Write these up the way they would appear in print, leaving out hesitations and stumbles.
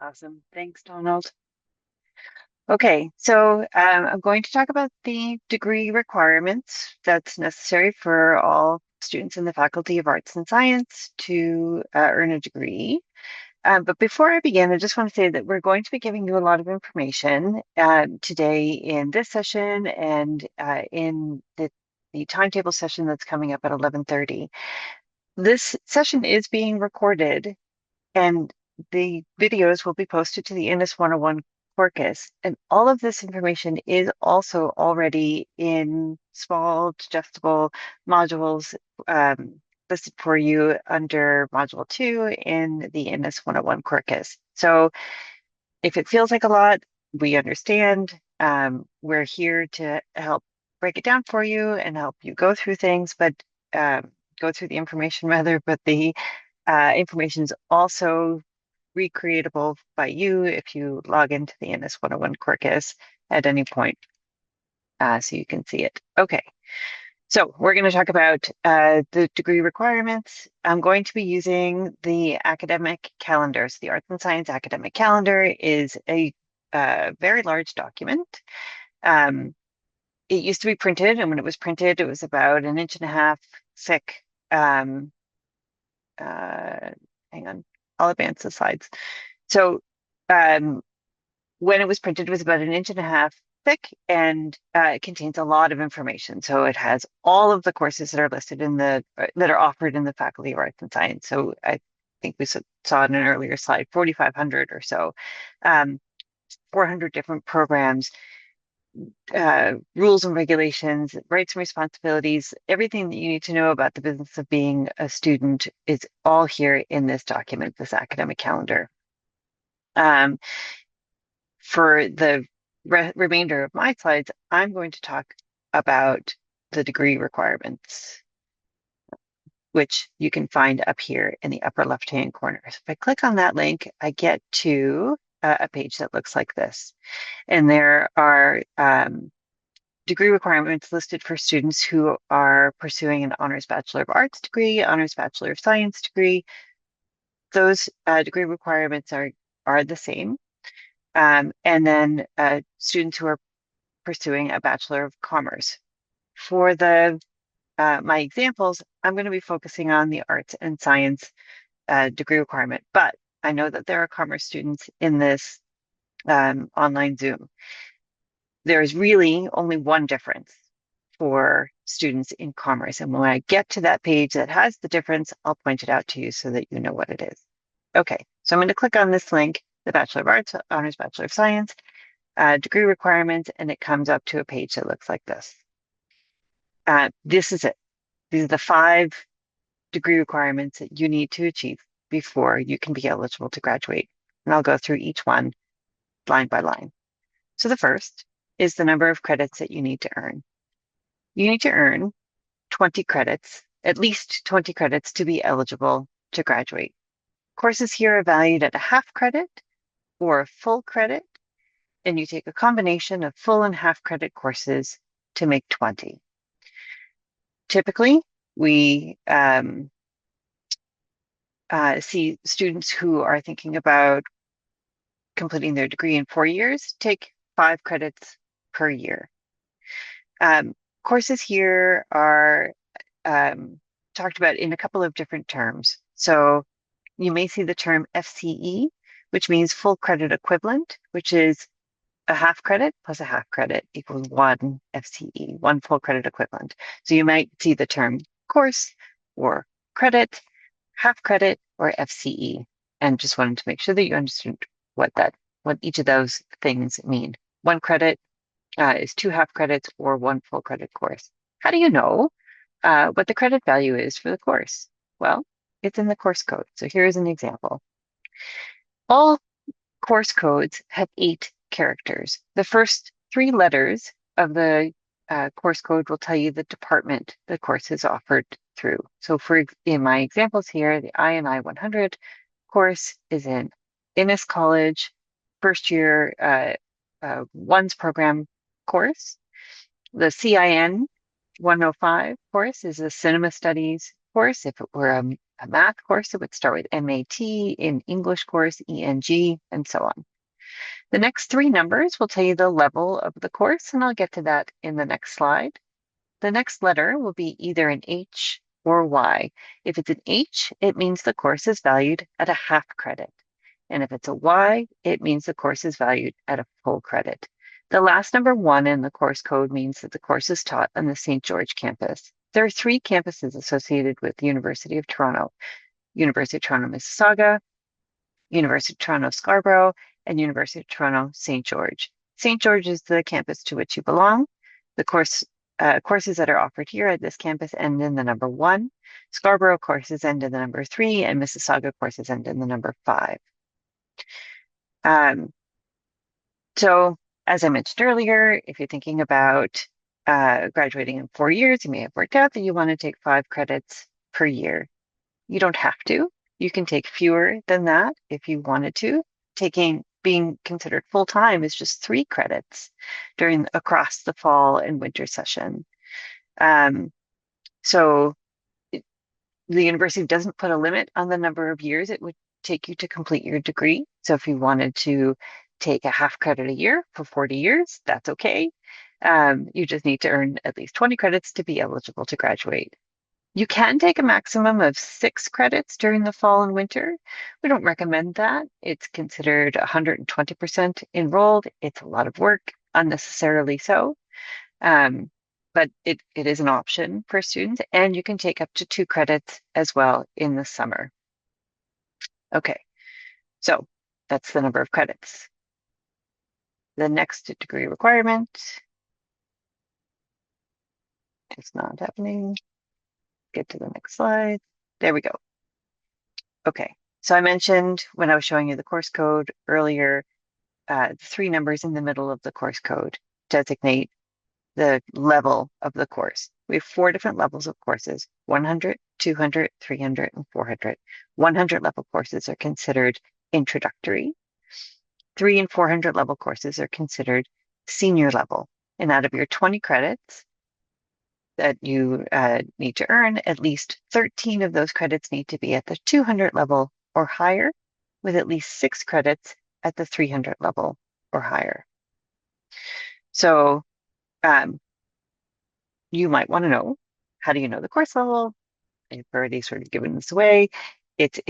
Awesome. Thanks, Donald. Okay, so I'm going to talk about the degree requirements that's necessary for all students in the Faculty of Arts and Science to earn a degree. But before I begin, I just want to say that we're going to be giving you a lot of information today in this session and in the timetable session that's coming up at 11:30. This session is being recorded and the videos will be posted to the Innis 101 Corpus. And all of this information is also already in small, digestible modules listed for you under Module 2 in the Innis 101 Corpus. So if it feels like a lot, we understand. We're here to help break it down for you and help you go through things, but go through the information rather, but the information is also recreatable by you if you log into the Innis 101 Quarkus at any point, so you can see it. Okay, so we're going to talk about the degree requirements. I'm going to be using the academic calendar. So the Arts and Science academic calendar is a very large document. Um, it used to be printed, and when it was printed, it was about an inch and a half thick. Um, hang on, I'll advance the slides. So um, when it was printed, it was about an inch and a half thick, and it contains a lot of information. So it has all of the courses that are listed in that are offered in the Faculty of Arts and Science. So I think we saw in an earlier slide, 4,500 or so, um, 400 different programs, rules and regulations, rights and responsibilities, everything that you need to know about the business of being a student is all here in this document, this academic calendar. Um, for the remainder of my slides, I'm going to talk about the degree requirements, which you can find up here in the upper left-hand corner. So if I click on that link, I get to a page that looks like this. And there are degree requirements listed for students who are pursuing an Honors Bachelor of Arts degree, Honors Bachelor of Science degree. Those degree requirements are the same. And then students who are pursuing a Bachelor of Commerce. For my examples, I'm going to be focusing on the arts and science degree requirement, but I know that there are commerce students in this online Zoom. There is really only one difference for students in commerce. And when I get to that page that has the difference, I'll point it out to you so that you know what it is. Okay, so I'm going to click on this link, the Bachelor of Arts, Honors Bachelor of Science, degree requirements, and it comes up to a page that looks like this. This is it. These are the 5 degree requirements that you need to achieve before you can be eligible to graduate. And I'll go through each one line by line. So the first is the number of credits that you need to earn. You need to earn 20 credits, at least 20 credits to be eligible to graduate. Courses here are valued at a half credit or a full credit, and you take a combination of full and half credit courses to make 20. Typically, we see students who are thinking about completing their degree in 4 years take 5 credits per year. Courses here are talked about in a couple of different terms. So you may see the term FCE, which means full credit equivalent, which is a half credit plus a half credit equals 1 FCE, 1 full credit equivalent. So you might see the term course or credit, half credit, or FCE, and just wanted to make sure that you understood what each of those things mean. 1 credit is 2 half credits or 1 full credit course. How do you know what the credit value is for the course? Well, it's in the course code. So here's an example. All course codes have 8 characters. The first 3 letters of the course code will tell you the department the course is offered through. So in my examples here, the INI 100 course is in Innis College, first year one's program course. The CIN 105 course is a cinema studies course. If it were a math course, it would start with MAT, in English course, ENG, and so on. The next three numbers will tell you the level of the course, and I'll get to that in the next slide. The next letter will be either an H or Y. If it's an H, it means the course is valued at a half credit. And if it's a Y, it means the course is valued at a full credit. The last number 1 in the course code means that the course is taught on the St. George campus. There are 3 campuses associated with the University of Toronto: University of Toronto Mississauga, University of Toronto Scarborough, and University of Toronto St. George. St. George is the campus to which you belong. The courses that are offered here at this campus end in the number 1. Scarborough courses end in the number 3, and Mississauga courses end in the number 5. So as I mentioned earlier, if you're thinking about graduating in 4 years, you may have worked out that you want to take 5 credits per year. You don't have to. You can take fewer than that if you wanted to. Being considered full-time is just 3 credits across the fall and winter session. So the university doesn't put a limit on the number of years it would take you to complete your degree. So if you wanted to take a half credit a year for 40 years, that's okay. You just need to earn at least 20 credits to be eligible to graduate. You can take a maximum of 6 credits during the fall and winter. We don't recommend that. It's considered 120% enrolled. It's a lot of work, unnecessarily so. But it is an option for students, and you can take up to 2 credits as well in the summer. Okay, so that's the number of credits. The next degree requirement is not happening. Get to the next slide. There we go. Okay, so I mentioned when I was showing you the course code earlier, the 3 numbers in the middle of the course code designate the level of the course. We have 4 different levels of courses: 100, 200, 300, and 400. 100 level courses are considered introductory. 300 and 400 level courses are considered senior level. And out of your 20 credits that you need to earn, at least 13 of those credits need to be at the 200 level or higher, with at least 6 credits at the 300 level or higher. So you might want to know, how do you know the course level? I've already sort of given this away. It's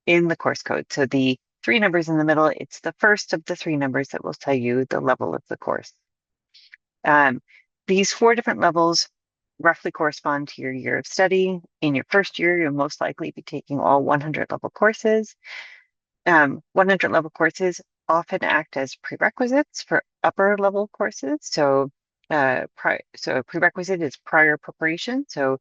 in the course code. So the 3 numbers in the middle, it's the first of the 3 numbers that will tell you the level of the course. These 4 different levels roughly correspond to your year of study. In your first year, you'll most likely be taking all 100 level courses. 100 level courses often act as prerequisites for upper level courses. So a prerequisite is prior preparation. So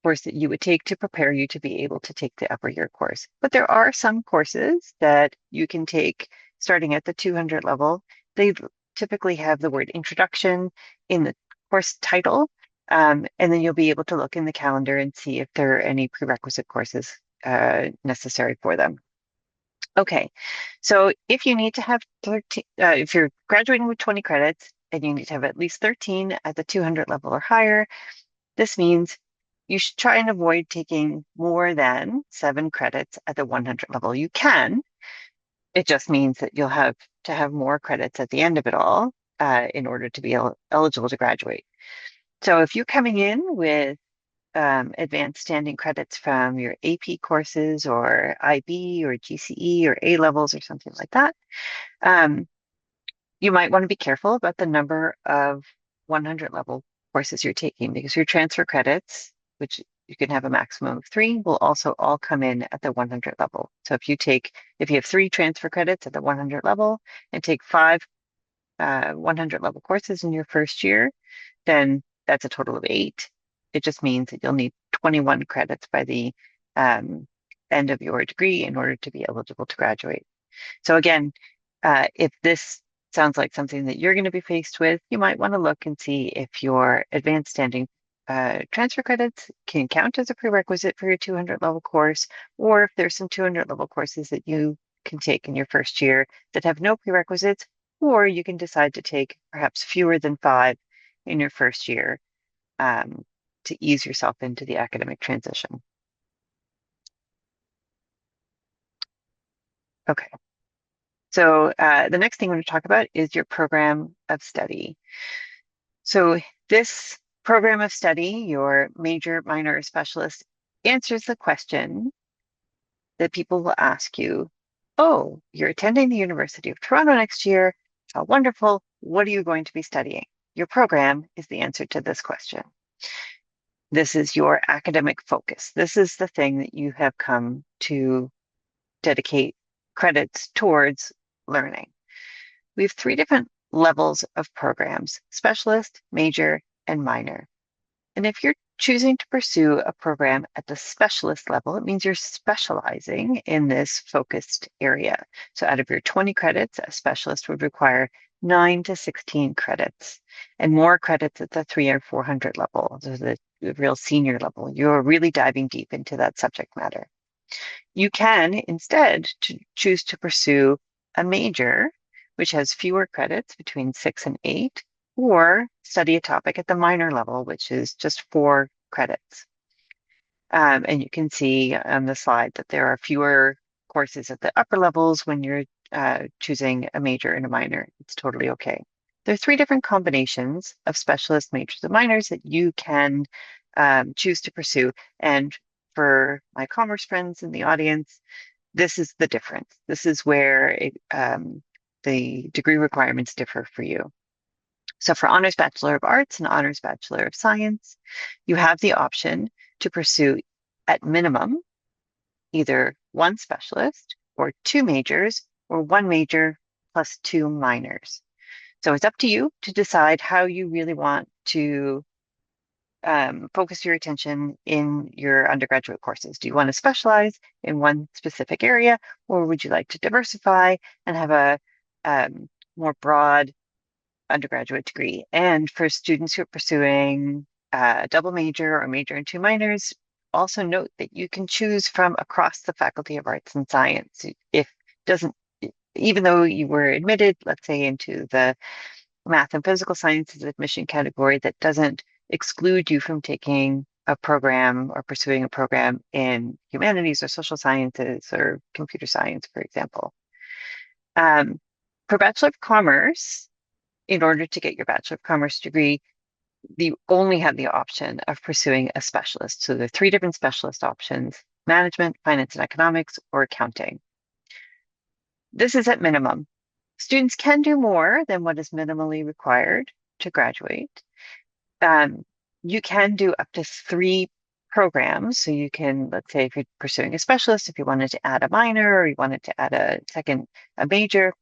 course that you would take to prepare you to be able to take the upper year course. But there are some courses that you can take starting at the 200 level. They typically have the word introduction in the course title. And then you'll be able to look in the calendar and see if there are any prerequisite courses necessary for them. Okay, so if you need to have 13, if you're graduating with 20 credits and you need to have at least 13 at the 200 level or higher, this means you should try and avoid taking more than 7 credits at the 100 level. You can. It just means that you'll have to have more credits at the end of it all in order to be eligible to graduate. So if you're coming in with advanced standing credits from your AP courses or IB or GCE or A levels or something like that, you might want to be careful about the number of 100 level courses you're taking, because your transfer credits, which you can have a maximum of 3, will also all come in at the 100 level. So if you have 3 transfer credits at the 100 level and take 5 100 level courses in your first year, then that's a total of 8. It just means that you'll need 21 credits by the end of your degree in order to be eligible to graduate. So again, if this sounds like something that you're going to be faced with, you might want to look and see if your advanced standing transfer credits can count as a prerequisite for your 200 level course, or if there's some 200 level courses that you can take in your first year that have no prerequisites, or you can decide to take perhaps fewer than 5 in your first year to ease yourself into the academic transition. Okay. So the next thing we're going to talk about is your program of study. So this program of study, your major, minor, or specialist, answers the question that people will ask you, oh, you're attending the University of Toronto next year. How wonderful. What are you going to be studying? Your program is the answer to this question. This is your academic focus. This is the thing that you have come to dedicate credits towards learning. We have three different levels of programs: specialist, major, and minor. And if you're choosing to pursue a program at the specialist level, it means you're specializing in this focused area. So out of your 20 credits, a specialist would require 9 to 16 credits and more credits at the 300 or 400 level, so the real senior level. You're really diving deep into that subject matter. You can instead choose to pursue a major, which has fewer credits, between 6 and 8, or study a topic at the minor level, which is just 4 credits. And you can see on the slide that there are fewer courses at the upper levels when you're choosing a major and a minor. It's totally okay. There are 3 different combinations of specialist, majors, and minors that you can choose to pursue. And for my commerce friends in the audience, this is the difference. This is where the degree requirements differ for you. So for Honors Bachelor of Arts and Honors Bachelor of Science, you have the option to pursue at minimum either 1 specialist or 2 majors or 1 major plus 2 minors. So it's up to you to decide how you really want to focus your attention in your undergraduate courses. Do you want to specialize in one specific area, or would you like to diversify and have a more broad undergraduate degree? And for students who are pursuing a double major or major and 2 minors, also note that you can choose from across the Faculty of Arts and Science. Even though you were admitted, let's say, into the math and physical sciences admission category, that doesn't exclude you from taking a program or pursuing a program in humanities or social sciences or computer science, for example. For Bachelor of Commerce, in order to get your Bachelor of Commerce degree, you only have the option of pursuing a specialist. So there are 3 different specialist options: management, finance and economics, or accounting. This is at minimum. Students can do more than what is minimally required to graduate. You can do up to 3 programs. So you can, let's say, if you're pursuing a specialist, if you wanted to add a minor or you wanted to add a major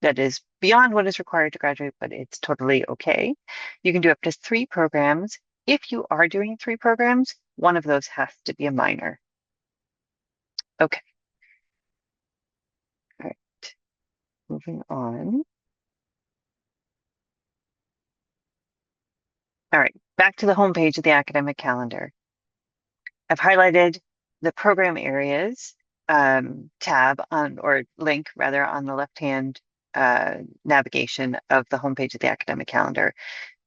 that is beyond what is required to graduate, but it's totally okay. You can do up to 3 programs. If you are doing 3 programs, one of those has to be a minor. Okay. All right. Moving on. All right. Back to the homepage of the academic calendar. I've highlighted the program areas tab or link rather on the left-hand navigation of the homepage of the academic calendar.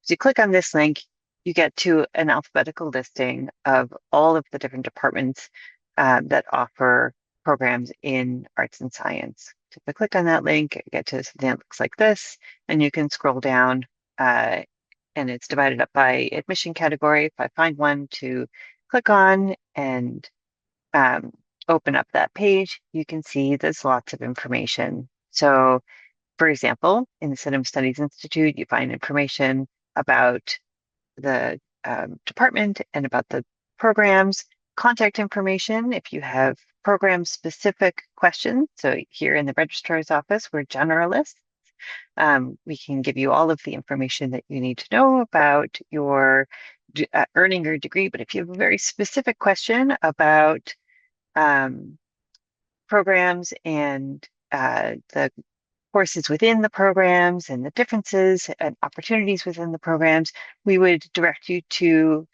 So you click on this link, you get to an alphabetical listing of all of the different departments that offer programs in arts and science. So if I click on that link, I get to something that looks like this, and you can scroll down and it's divided up by admission category. If I find one to click on and open up that page, you can see there's lots of information. So for example, in the Cinema Studies Institute, you find information about the department and about the programs, contact information if you have program-specific questions. So here in the registrar's office, we're generalists. We can give you all of the information that you need to know about your earning your degree. But if you have a very specific question about programs and the courses within the programs and the differences and opportunities within the programs, we would direct you to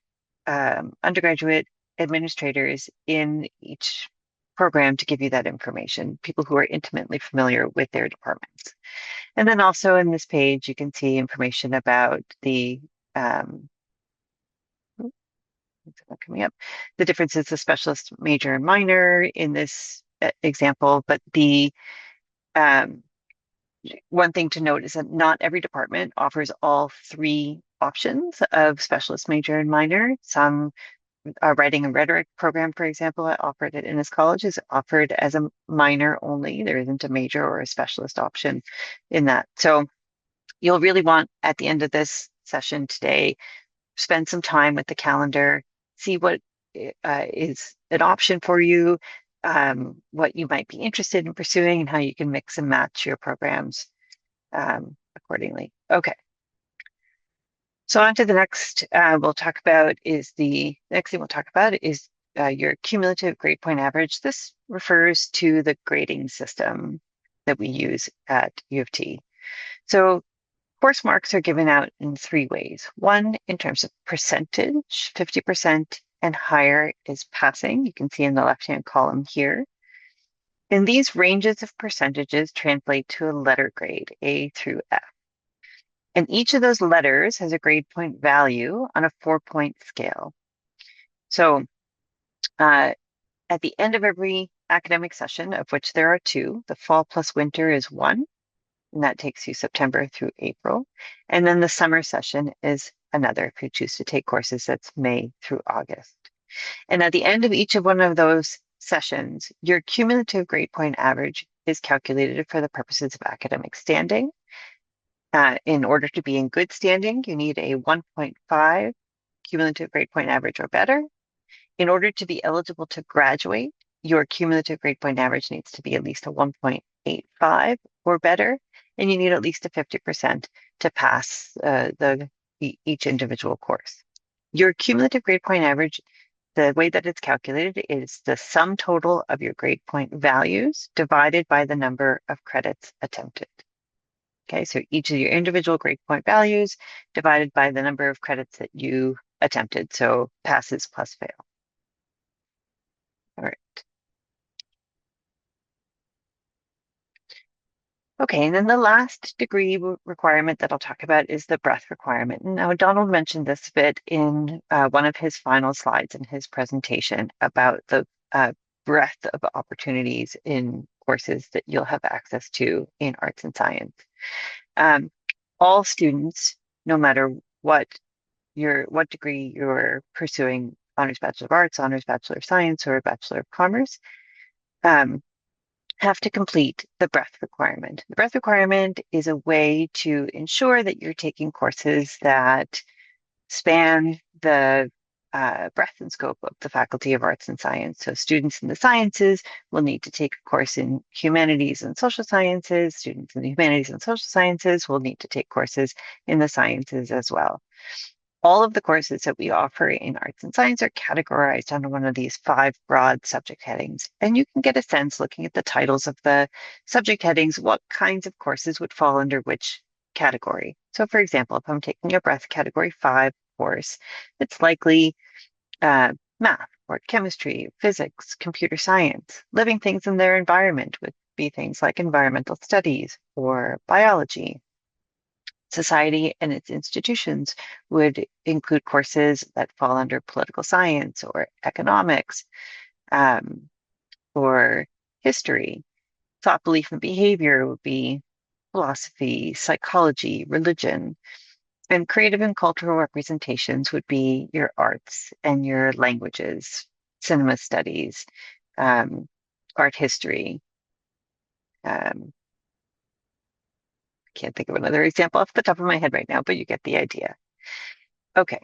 undergraduate administrators in each program to give you that information, people who are intimately familiar with their departments. And then also in this page, you can see information about the coming up. The difference is the specialist major and minor in this example, but the one thing to note is that not every department offers all three options of specialist major and minor. Some writing and rhetoric program, for example, offered at Innis College is offered as a minor only. There isn't a major or a specialist option in that. So you'll really want, at the end of this session today, spend some time with the calendar, see what is an option for you, what you might be interested in pursuing, and how you can mix and match your programs accordingly. Okay. So on to the next the next thing we'll talk about is your cumulative grade point average. This refers to the grading system that we use at U of T. So course marks are given out in three ways. One, in terms of percentage, 50% and higher is passing. You can see in the left-hand column here. And these ranges of percentages translate to a letter grade, A through F. And each of those letters has a grade point value on a 4-point scale. So at the end of every academic session, of which there are two, the fall plus winter is 1, and that takes you September through April. And then the summer session is another, if you choose to take courses, that's May through August. And at the end of each of one of those sessions, your cumulative grade point average is calculated for the purposes of academic standing. In order to be in good standing, you need a 1.5 cumulative grade point average or better. In order to be eligible to graduate, your cumulative grade point average needs to be at least a 1.85 or better, and you need at least a 50% to pass each individual course. Your cumulative grade point average, the way that it's calculated is the sum total of your grade point values divided by the number of credits attempted. Okay, so each of your individual grade point values divided by the number of credits that you attempted, so passes plus fail. All right. Okay, and then the last degree requirement that I'll talk about is the breadth requirement. Now, Donald mentioned this bit in one of his final slides in his presentation about the breadth of opportunities in courses that you'll have access to in arts and science. All students, no matter what degree you're pursuing, Honors Bachelor of Arts, Honors Bachelor of Science, or Bachelor of Commerce, have to complete the breadth requirement. The breadth requirement is a way to ensure that you're taking courses that span the breadth and scope of the Faculty of Arts and Science. So students in the sciences will need to take a course in humanities and social sciences. Students in the humanities and social sciences will need to take courses in the sciences as well. All of the courses that we offer in arts and science are categorized under one of these 5 broad subject headings. And you can get a sense looking at the titles of the subject headings, what kinds of courses would fall under which category. So for example, if I'm taking a breadth category 5 course, it's likely math or chemistry, physics, computer science. Living things in their environment would be things like environmental studies or biology. Society and its institutions would include courses that fall under political science or economics or history. Thought, belief, and behavior would be philosophy, psychology, religion. And creative and cultural representations would be your arts and your languages, cinema studies, art history. Can't think of another example off the top of my head right now, but you get the idea. Okay.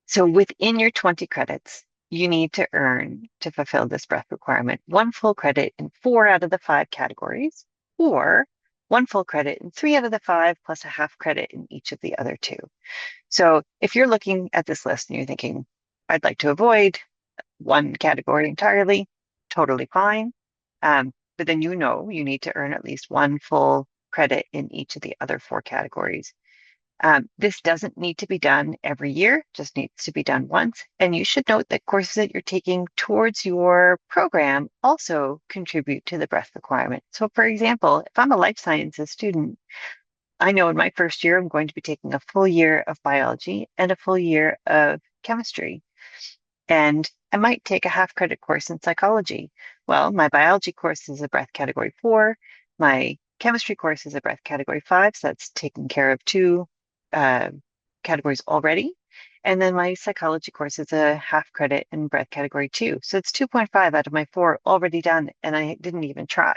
So within your 20 credits, you need to earn, to fulfill this breadth requirement, 1 full credit in 4 out of the 5 categories, or 1 full credit in 3 out of the 5, plus a half credit in each of the other 2. So if you're looking at this list and you're thinking, I'd like to avoid one category entirely, totally fine. But then you know you need to earn at least 1 full credit in each of the other 4 categories. This doesn't need to be done every year, just needs to be done once. And you should note that courses that you're taking towards your program also contribute to the breadth requirement. So for example, if I'm a life sciences student, I know in my first year, I'm going to be taking a full year of biology and a full year of chemistry. And I might take a half credit course in psychology. Well, my biology course is a breadth category 4. My chemistry course is a breadth category 5. So that's taking care of two uh, categories already. And then my psychology course is a half credit in breadth category 2. So it's 2.5 out of my 4 already done. And I didn't even try,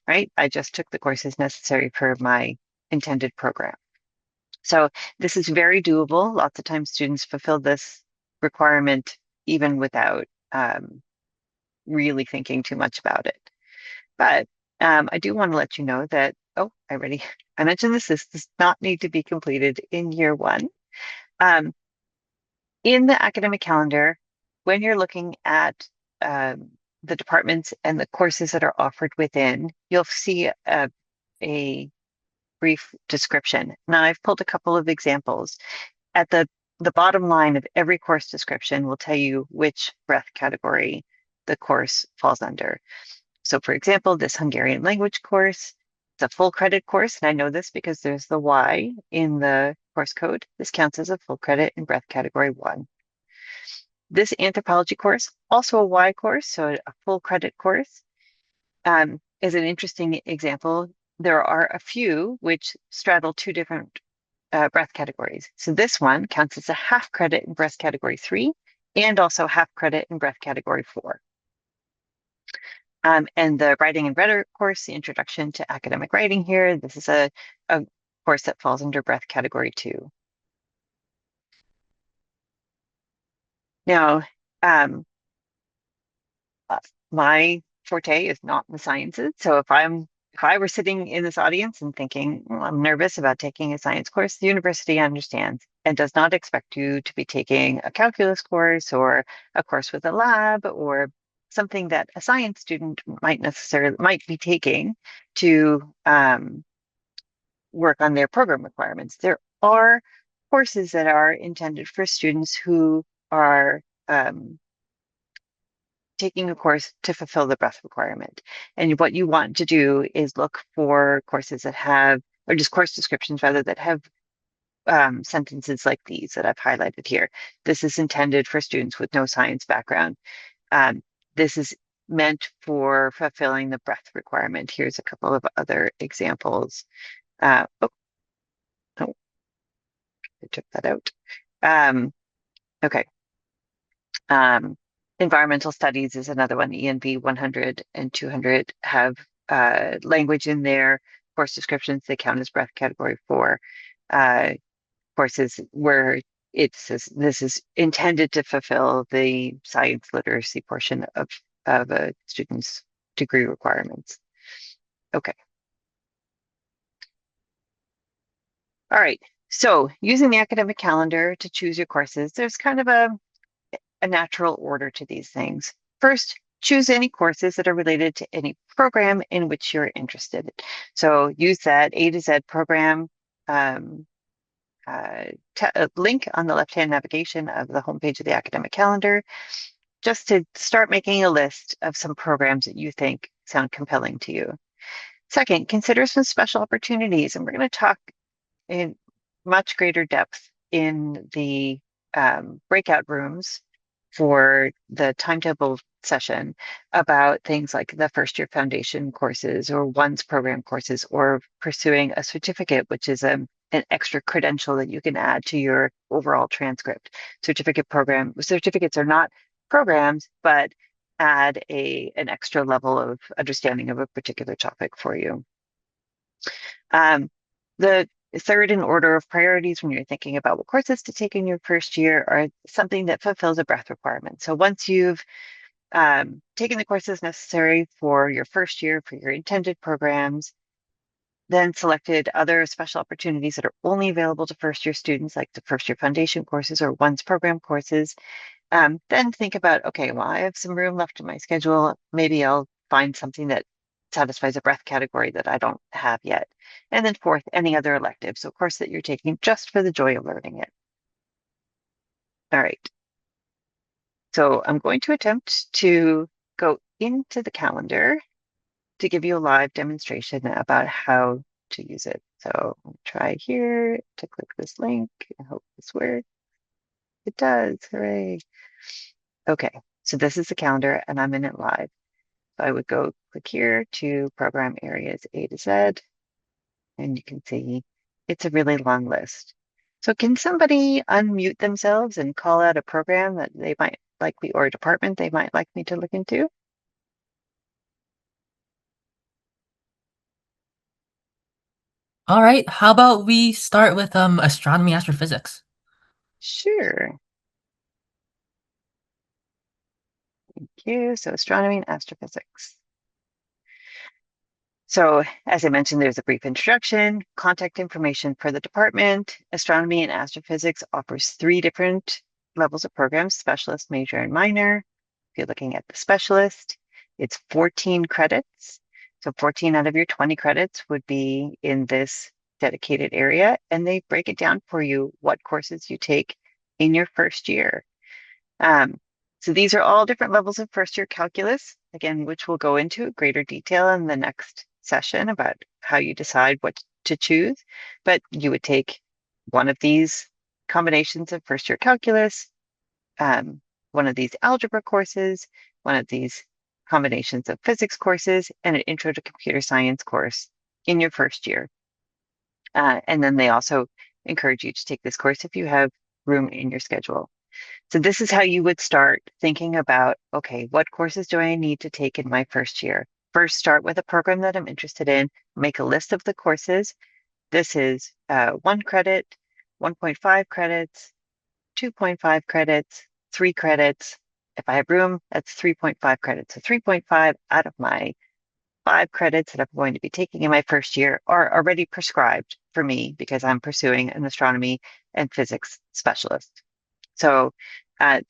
right? I just took the courses necessary for my intended program. So this is very doable. Lots of times students fulfill this requirement even without really thinking too much about it. But I do want to let you know that, oh, I mentioned this does not need to be completed in year one. Um, in the academic calendar, when you're looking at the departments and the courses that are offered within, you'll see a brief description. Now, I've pulled a couple of examples. At the bottom line of every course description will tell you which breadth category the course falls under. So for example, this Hungarian language course, it's a full credit course, and I know this because there's the Y in the course code. This counts as a full credit in breadth category 1. This anthropology course, also a Y course, so a full credit course, is an interesting example. There are a few which straddle two different breadth categories. So this one counts as a half credit in breadth category 3 and also half credit in breadth category 4. And the writing and rhetoric course, the introduction to academic writing here, this is a course that falls under breadth category 2. Now, um, my forte is not in the sciences. So if I were sitting in this audience and thinking, I'm nervous about taking a science course, the university understands and does not expect you to be taking a calculus course or a course with a lab or something that a science student might be taking to work on their program requirements. There are courses that are intended for students who are taking a course to fulfill the breadth requirement. And what you want to do is look for courses that have, or just course descriptions rather, that have sentences like these that I've highlighted here. This is intended for students with no science background. This is meant for fulfilling the breadth requirement. Here's a couple of other examples. Oh, I took that out. Okay. Um, Environmental studies is another one. ENV 100 and 200 have language in there. Course descriptions, they count as breadth category 4. Courses where it says this is intended to fulfill the science literacy portion of a student's degree requirements. Okay. All right. So using the academic calendar to choose your courses, there's kind of a natural order to these things. First, choose any courses that are related to any program in which you're interested. So use that A to Z program link on the left-hand navigation of the homepage of the academic calendar, just to start making a list of some programs that you think sound compelling to you. Second, consider some special opportunities, and we're going to talk in much greater depth in the breakout rooms for the timetable session about things like the first year foundation courses or ONES program courses or pursuing a certificate, which is an extra credential that you can add to your overall transcript. Certificates are not programs, but add an extra level of understanding of a particular topic for you. The third in order of priorities when you're thinking about what courses to take in your first year are something that fulfills a breadth requirement. So once you've taken the courses necessary for your first year, for your intended programs, then selected other special opportunities that are only available to first year students, like the first year foundation courses or ONES program courses, then think about, okay, well, I have some room left in my schedule. Maybe I'll find something that satisfies a breadth category that I don't have yet. And then fourth, any other electives, so course that you're taking just for the joy of learning it. All right. So I'm going to attempt to go into the calendar to give you a live demonstration about how to use it. So I'll try here to click this link. I hope this works. It does. Hooray. Okay, so this is the calendar and I'm in it live. So I would go click here to program areas A to Z, and you can see it's a really long list. So can somebody unmute themselves and call out a program that they might like me, or a department they might like me to look into? All right, how about we start with astronomy astrophysics? Sure. Thank you. So astronomy and astrophysics. So, as I mentioned, there's a brief introduction, contact information for the department. Astronomy and astrophysics offers three different levels of programs: specialist, major, and minor. If you're looking at the specialist, it's 14 credits. So 14 out of your 20 credits would be in this dedicated area, and they break it down for you what courses you take in your first year. Um, so these are all different levels of first year calculus, again, which we'll go into greater detail in the next session about how you decide what to choose. But you would take one of these combinations of first year calculus, one of these algebra courses, one of these combinations of physics courses, and an intro to computer science course in your first year. And then they also encourage you to take this course if you have room in your schedule. So this is how you would start thinking about, okay, what courses do I need to take in my first year? First, start with a program that I'm interested in, make a list of the courses. This is 1 credit, 1.5 credits, 2.5 credits, 3 credits. If I have room, that's 3.5 credits. So 3.5 out of my 5 credits that I'm going to be taking in my first year are already prescribed for me because I'm pursuing an astronomy and physics specialist. So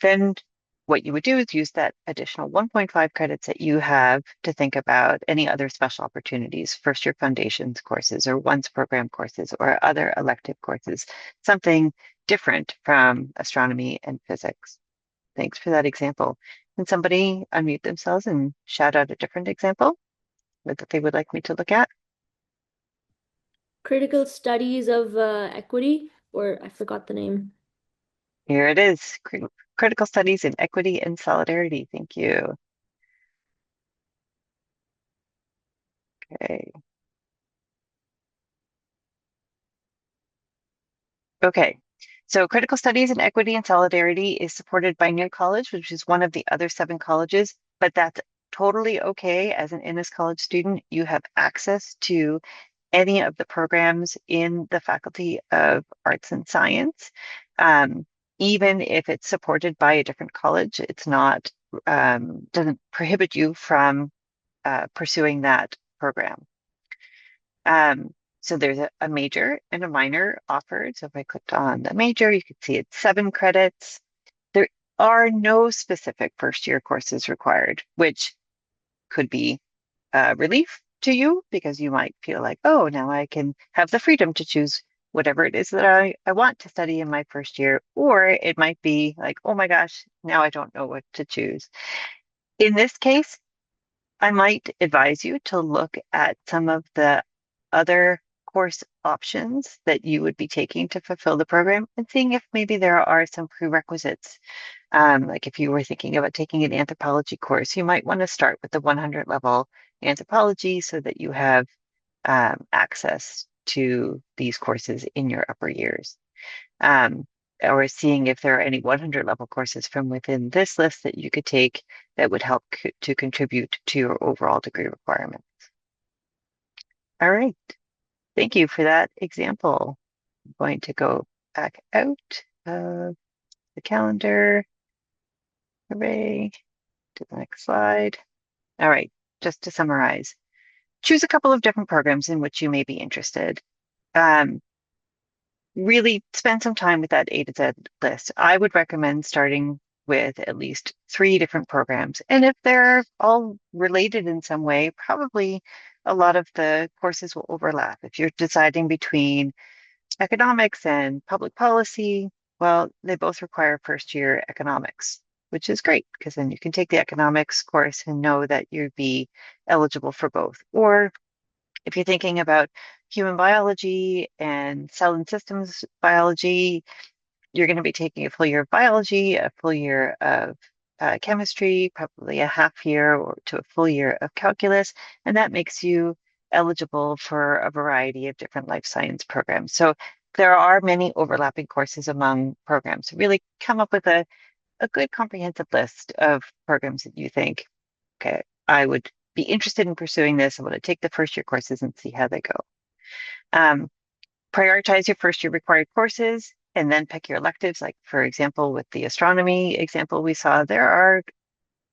then what you would do is use that additional 1.5 credits that you have to think about any other special opportunities, first year foundations courses or ONCE program courses or other elective courses, something different from astronomy and physics. Thanks for that example. Can somebody unmute themselves and shout out a different example that they would like me to look at? Critical studies of equity, or I forgot the name. Here it is, critical studies in equity and solidarity. Thank you. Okay. Okay, so critical studies in equity and solidarity is supported by New College, which is one of the other 7 colleges, but that's totally okay. As an Innis College student, you have access to any of the programs in the Faculty of Arts and Science. Even if it's supported by a different college, it's not, doesn't prohibit you from pursuing that program. So there's a major and a minor offered. So if I clicked on the major, you can see it's 7 credits. There are no specific first year courses required, which could be a relief to you because you might feel like, oh, now I can have the freedom to choose whatever it is that I want to study in my first year. Or it might be like, oh my gosh, now I don't know what to choose. In this case, I might advise you to look at some of the other course options that you would be taking to fulfill the program and seeing if maybe there are some prerequisites. Like if you were thinking about taking an anthropology course, you might want to start with the 100 level anthropology so that you have access to these courses in your upper years. Um, or seeing if there are any 100 level courses from within this list that you could take that would help to contribute to your overall degree requirements. All right. Thank you for that example. I'm going to go back out of the calendar. Hooray. To the next slide. All right. Just to summarize, choose a couple of different programs in which you may be interested. Really spend some time with that A to Z list. I would recommend starting with at least 3 different programs. And if they're all related in some way, probably a lot of the courses will overlap. If you're deciding between economics and public policy, well, they both require first year economics, which is great because then you can take the economics course and know that you'd be eligible for both. Or if you're thinking about human biology and cell and systems biology, you're going to be taking a full year of biology, a full year of chemistry, probably a half year or to a full year of calculus, and that makes you eligible for a variety of different life science programs. So there are many overlapping courses among programs. Really come up with a good comprehensive list of programs that you think, okay, I would be interested in pursuing this. I want to take the first year courses and see how they go. Um, prioritize your first year required courses and then pick your electives. Like, for example, with the astronomy example we saw, there are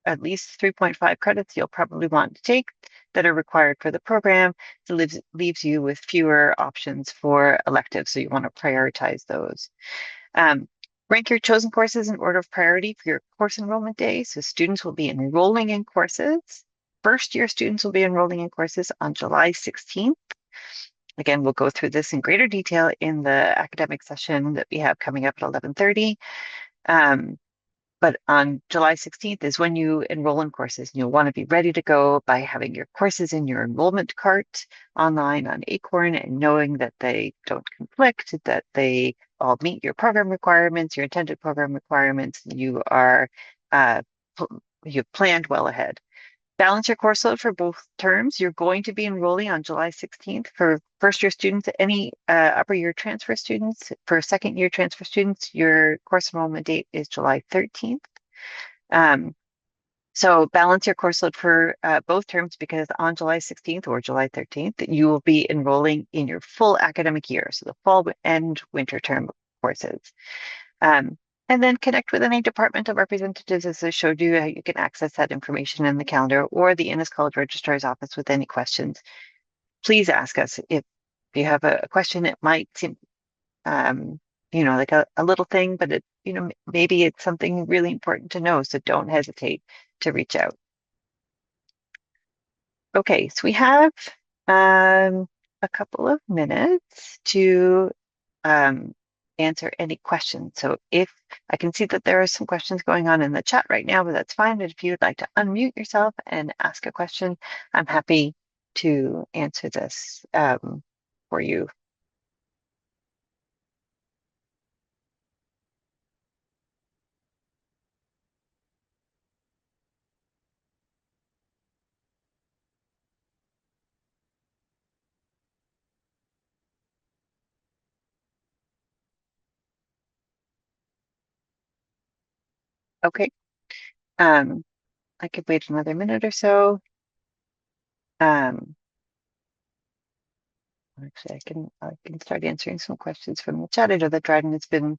at least 3.5 credits you'll probably want to take that are required for the program. So leaves you with fewer options for electives. So you want to prioritize those. Rank your chosen courses in order of priority for your course enrollment day. So students will be enrolling in courses. First year students will be enrolling in courses on July 16th. Again, we'll go through this in greater detail in the academic session that we have coming up at 11:30. But on July 16th is when you enroll in courses. And you'll want to be ready to go by having your courses in your enrollment cart online on Acorn and knowing that they don't conflict, that they all meet your program requirements, your intended program requirements. You've planned well ahead. Balance your course load for both terms. You're going to be enrolling on July 16th for first year students, any upper year transfer students. For second year transfer students, your course enrollment date is July 13th. So balance your course load for both terms because on July 16th or July 13th, you will be enrolling in your full academic year. So the fall and winter term courses. And then connect with any departmental representatives as I showed you how you can access that information in the calendar or the Innis College Registrar's Office with any questions. Please ask us if you have a question. It might seem, like a little thing, but maybe it's something really important to know. So don't hesitate to reach out. Okay, so we have a couple of minutes to answer any questions. So if I can see that there are some questions going on in the chat right now, but that's fine. But if you'd like to unmute yourself and ask a question, I'm happy to answer this for you. Okay. I could wait another minute or so. Actually, I can start answering some questions from the chat. I know that Dryden has been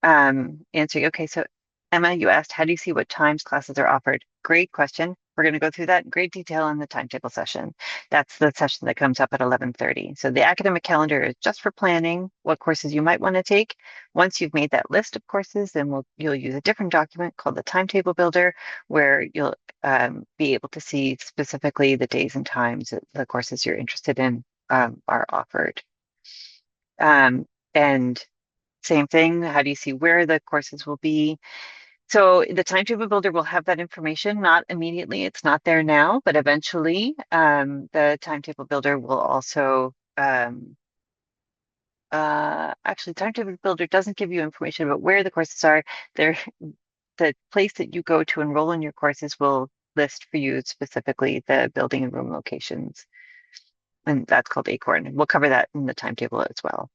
answering. Okay, so Emma, you asked, how do you see what times classes are offered? Great question. We're going to go through that in great detail in the timetable session. That's the session that comes up at 11:30. So the academic calendar is just for planning what courses you might want to take. Once you've made that list of courses, then you'll use a different document called the timetable builder, where you'll be able to see specifically the days and times that the courses you're interested in are offered. And same thing, how do you see where the courses will be? So the timetable builder will have that information, not immediately, it's not there now, but eventually the timetable builder will also, actually timetable builder doesn't give you information about where the courses are. The place that you go to enroll in your courses will list for you specifically the building and room locations. And that's called Acorn. We'll cover that in the timetable as well.